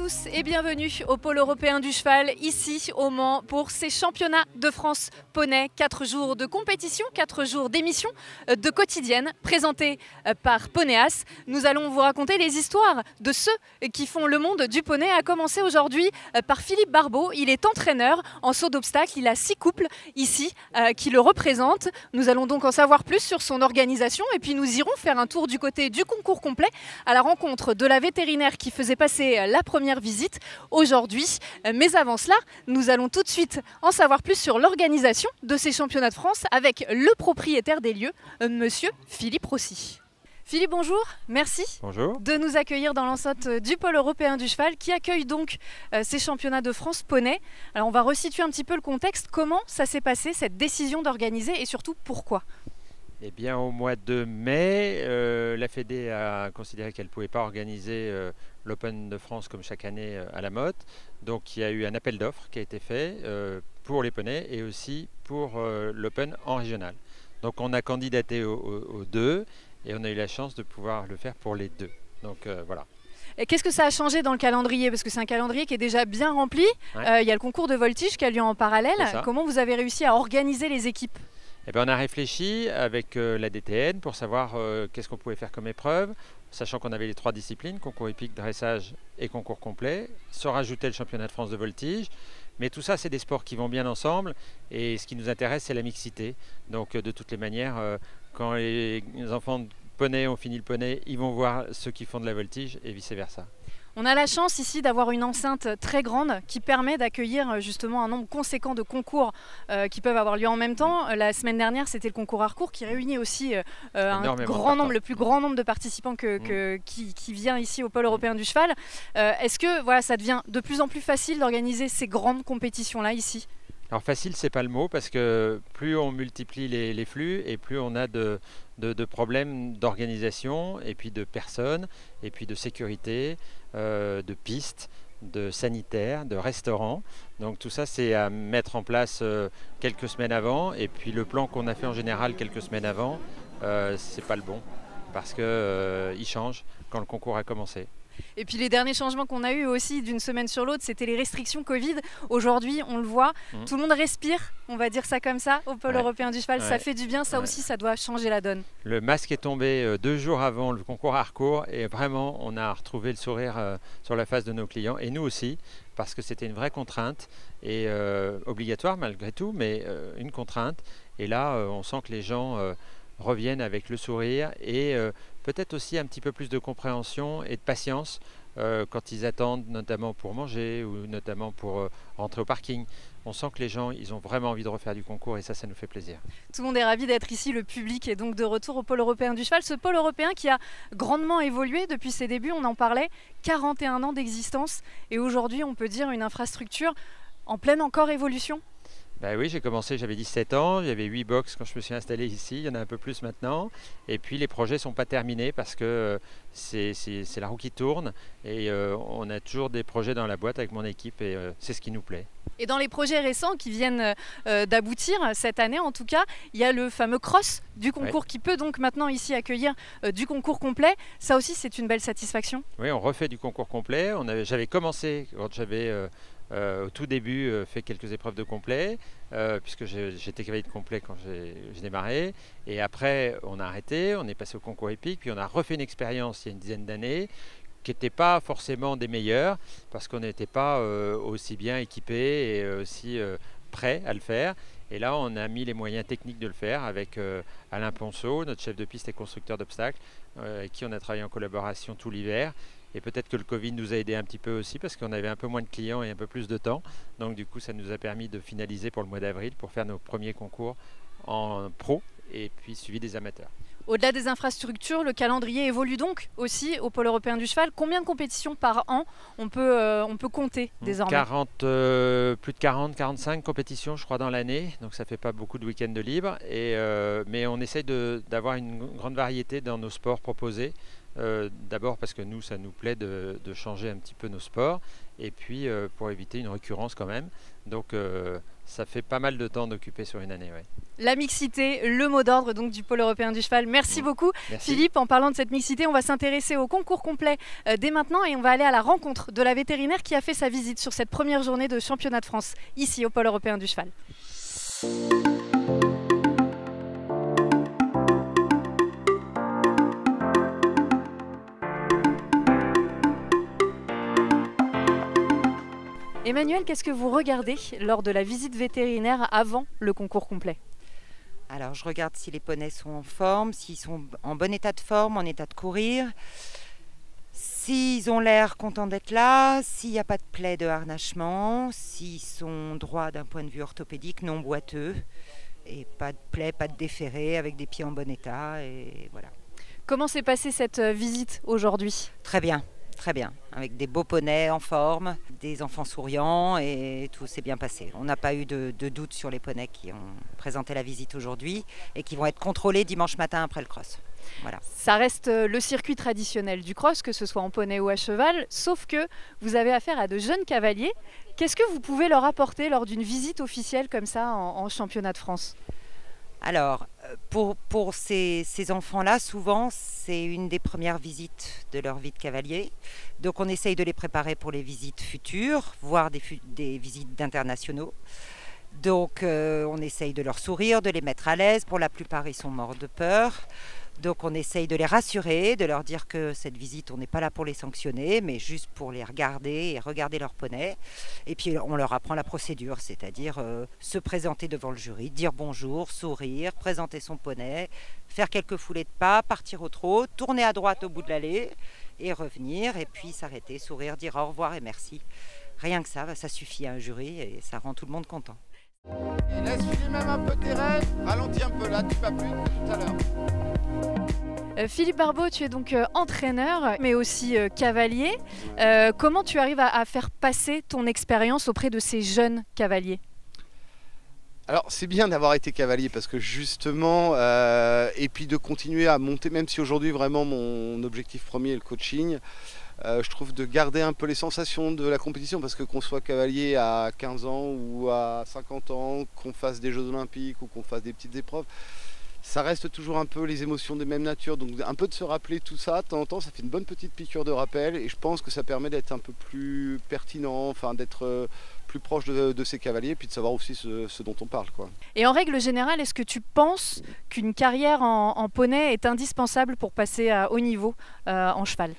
tous et bienvenue au pôle européen du cheval, ici au Mans, pour ces championnats de France poney. 4 jours de compétition, 4 jours d'émission de quotidienne présentée par Ponéas. Nous allons vous raconter les histoires de ceux qui font le monde du poney, à commencer aujourd'hui par Philippe Barbeau. Il est entraîneur en saut d'obstacle, il a 6 couples ici qui le représentent. Nous allons donc en savoir plus sur son organisation et puis nous irons faire un tour du côté du concours complet à la rencontre de la vétérinaire qui faisait passer la première visite aujourd'hui. Mais avant cela, nous allons tout de suite en savoir plus sur l'organisation de ces championnats de France avec le propriétaire des lieux, monsieur Philippe Rossi. Philippe, bonjour, merci Bonjour. de nous accueillir dans l'enceinte du pôle européen du cheval qui accueille donc ces championnats de France poney. Alors on va resituer un petit peu le contexte, comment ça s'est passé cette décision d'organiser et surtout pourquoi? Eh bien, au mois de mai, la Fédé a considéré qu'elle ne pouvait pas organiser l'Open de France comme chaque année à la Motte. Donc il y a eu un appel d'offres qui a été fait pour les poneys et aussi pour l'Open en régional. Donc on a candidaté aux deux et on a eu la chance de pouvoir le faire pour les deux. Donc voilà. Qu'est-ce que ça a changé dans le calendrier? Parce que c'est un calendrier qui est déjà bien rempli. Ouais. Il y a le concours de voltige qui a lieu en parallèle. C'est ça. Comment vous avez réussi à organiser les équipes? Eh bien, on a réfléchi avec la DTN pour savoir qu'est-ce qu'on pouvait faire comme épreuve, sachant qu'on avait les 3 disciplines, concours hippique, dressage et concours complet, se rajouter le championnat de France de voltige. Mais tout ça, c'est des sports qui vont bien ensemble et ce qui nous intéresse, c'est la mixité. Donc de toutes les manières, quand les enfants de poney ont fini le poney, ils vont voir ceux qui font de la voltige et vice-versa. On a la chance ici d'avoir une enceinte très grande qui permet d'accueillir justement un nombre conséquent de concours qui peuvent avoir lieu en même temps. La semaine dernière, c'était le concours Harcourt qui réunit aussi un grand nombre, le plus grand nombre de participants qui vient ici au pôle européen du cheval. Est-ce que voilà, ça devient de plus en plus facile d'organiser ces grandes compétitions-là ici? Alors facile, c'est pas le mot, parce que plus on multiplie les flux et plus on a de problèmes d'organisation et puis de personnes et puis de sécurité, de pistes, de sanitaires, de restaurants. Donc tout ça, c'est à mettre en place quelques semaines avant, et puis le plan qu'on a fait en général quelques semaines avant, c'est pas le bon parce que il change quand le concours a commencé. Et puis les derniers changements qu'on a eu aussi d'une semaine sur l'autre, c'était les restrictions Covid. Aujourd'hui, on le voit, tout le monde respire, on va dire ça comme ça, au pôle européen du cheval. Ça fait du bien, ça aussi, ça doit changer la donne. Le masque est tombé 2 jours avant le concours Harcourt et vraiment, on a retrouvé le sourire sur la face de nos clients et nous aussi, parce que c'était une vraie contrainte et obligatoire malgré tout, mais une contrainte. Et là, on sent que les gens reviennent avec le sourire et peut-être aussi un petit peu plus de compréhension et de patience quand ils attendent, notamment pour manger ou notamment pour rentrer au parking. On sent que les gens, ils ont vraiment envie de refaire du concours et ça nous fait plaisir. Tout le monde est ravi d'être ici, le public est donc de retour au pôle européen du cheval. Ce pôle européen qui a grandement évolué depuis ses débuts, on en parlait, 41 ans d'existence et aujourd'hui on peut dire une infrastructure en pleine encore évolution. Ben oui, j'ai commencé, j'avais 17 ans, il y avait 8 box quand je me suis installé ici, il y en a un peu plus maintenant. Et puis les projets ne sont pas terminés parce que c'est la roue qui tourne et on a toujours des projets dans la boîte avec mon équipe et c'est ce qui nous plaît. Et dans les projets récents qui viennent d'aboutir, cette année en tout cas, il y a le fameux cross du concours qui peut donc maintenant ici accueillir du concours complet. Ça aussi, c'est une belle satisfaction. Oui, on refait du concours complet. J'avais commencé quand j'avais au tout début fait quelques épreuves de complet, puisque j'étais cavalier de complet quand j'ai démarré. Et après, on a arrêté, on est passé au concours épique, puis on a refait une expérience il y a une dizaine d'années, qui n'était pas forcément des meilleurs, parce qu'on n'était pas aussi bien équipés et aussi prêts à le faire. Et là, on a mis les moyens techniques de le faire avec Alain Ponceau, notre chef de piste et constructeur d'obstacles, avec qui on a travaillé en collaboration tout l'hiver. Et peut-être que le Covid nous a aidé un petit peu aussi parce qu'on avait un peu moins de clients et un peu plus de temps. Donc du coup, ça nous a permis de finaliser pour le mois d'avril pour faire nos premiers concours en pro et puis suivi des amateurs. Au-delà des infrastructures, le calendrier évolue donc aussi au pôle européen du cheval. Combien de compétitions par an on peut compter désormais? Plus de 40, 45 compétitions je crois dans l'année. Donc ça fait pas beaucoup de week-ends de libre. Mais on essaye d'avoir une grande variété dans nos sports proposés. D'abord parce que nous, ça nous plaît de changer un petit peu nos sports. et puis pour éviter une récurrence quand même. Donc ça fait pas mal de temps d'occuper sur une année. Ouais. La mixité, le mot d'ordre donc du pôle européen du cheval. Merci beaucoup. Merci. Philippe. En parlant de cette mixité, on va s'intéresser au concours complet dès maintenant et on va aller à la rencontre de la vétérinaire qui a fait sa visite sur cette première journée de championnat de France ici au pôle européen du cheval. Emmanuel, qu'est-ce que vous regardez lors de la visite vétérinaire avant le concours complet? Alors, je regarde si les poneys sont en forme, s'ils sont en bon état de forme, en état de courir, s'ils ont l'air contents d'être là, s'il n'y a pas de plaie de harnachement, s'ils sont droits d'un point de vue orthopédique, non boiteux, et pas de plaie, pas de déféré, avec des pieds en bon état, et voilà. Comment s'est passée cette visite aujourd'hui? Très bien. Très bien, avec des beaux poneys en forme, des enfants souriants et tout s'est bien passé. On n'a pas eu de doute sur les poneys qui ont présenté la visite aujourd'hui et qui vont être contrôlés dimanche matin après le cross. Voilà. Ça reste le circuit traditionnel du cross, que ce soit en poney ou à cheval, sauf que vous avez affaire à de jeunes cavaliers. Qu'est-ce que vous pouvez leur apporter lors d'une visite officielle comme ça en championnat de France? Alors, pour ces enfants-là, souvent, c'est une des premières visites de leur vie de cavalier. Donc, on essaye de les préparer pour les visites futures, voire des visites d'internationaux. Donc, on essaye de leur sourire, de les mettre à l'aise. Pour la plupart, ils sont morts de peur. Donc, on essaye de les rassurer, de leur dire que cette visite, on n'est pas là pour les sanctionner, mais juste pour les regarder et regarder leur poney. Et puis, on leur apprend la procédure, c'est-à-dire se présenter devant le jury, dire bonjour, sourire, présenter son poney, faire quelques foulées de pas, partir au trot, tourner à droite au bout de l'allée et revenir, et puis s'arrêter, sourire, dire au revoir et merci. Rien que ça suffit à un jury et ça rend tout le monde content. Et laisse filer même un peu tes rêves, ralentis un peu là, tu vas plus tout à l'heure. Philippe Barbeau, tu es donc entraîneur, mais aussi cavalier. Comment tu arrives à faire passer ton expérience auprès de ces jeunes cavaliers? Alors c'est bien d'avoir été cavalier parce que justement, et puis de continuer à monter, même si aujourd'hui vraiment mon objectif premier est le coaching, je trouve de garder un peu les sensations de la compétition parce que qu'on soit cavalier à 15 ans ou à 50 ans, qu'on fasse des Jeux Olympiques ou qu'on fasse des petites épreuves, ça reste toujours un peu les émotions des mêmes natures, donc un peu de se rappeler tout ça de temps en temps, ça fait une bonne petite piqûre de rappel et je pense que ça permet d'être un peu plus pertinent, enfin d'être plus proche de ces cavaliers et puis de savoir aussi ce dont on parle, quoi. Et en règle générale, est-ce que tu penses qu'une carrière en poney est indispensable pour passer à haut niveau en cheval?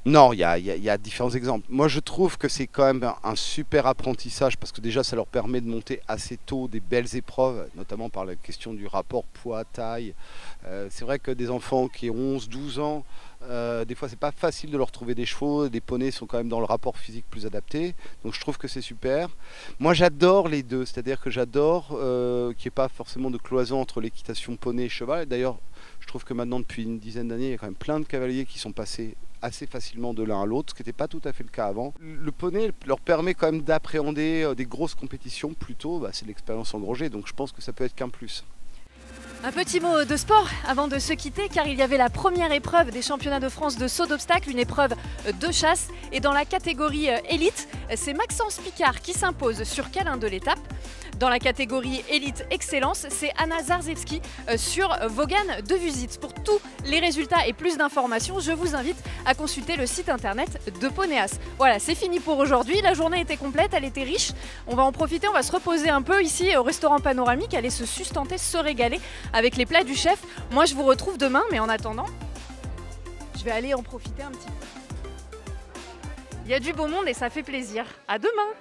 Non, il y a différents exemples. Moi, je trouve que c'est quand même un super apprentissage parce que déjà, ça leur permet de monter assez tôt des belles épreuves, notamment par la question du rapport poids-taille. C'est vrai que des enfants qui ont 11-12 ans, des fois, c'est pas facile de leur trouver des chevaux. Des poneys sont quand même dans le rapport physique plus adapté. Donc, je trouve que c'est super. Moi, j'adore les deux. C'est-à-dire que j'adore qu'il n'y ait pas forcément de cloison entre l'équitation poney et cheval. D'ailleurs, je trouve que maintenant, depuis une dizaine d'années, il y a quand même plein de cavaliers qui sont passés assez facilement de l'un à l'autre, ce qui n'était pas tout à fait le cas avant. Le poney leur permet quand même d'appréhender des grosses compétitions plus tôt, c'est l'expérience engrangée, donc je pense que ça peut être qu'un plus. Un petit mot de sport avant de se quitter, car il y avait la première épreuve des championnats de France de saut d'obstacle, une épreuve de chasse. Et dans la catégorie élite, c'est Maxence Picard qui s'impose sur câlin de l'étape. Dans la catégorie élite excellence, c'est Anna Zarzewski sur Vaughan de Vuzitz. Pour tous les résultats et plus d'informations, je vous invite à consulter le site internet de Ponéas. Voilà, c'est fini pour aujourd'hui. La journée était complète, elle était riche. On va en profiter, on va se reposer un peu ici au restaurant Panoramique, aller se sustenter, se régaler avec les plats du chef. Moi, je vous retrouve demain, mais en attendant, je vais aller en profiter un petit peu. Il y a du beau monde et ça fait plaisir. À demain!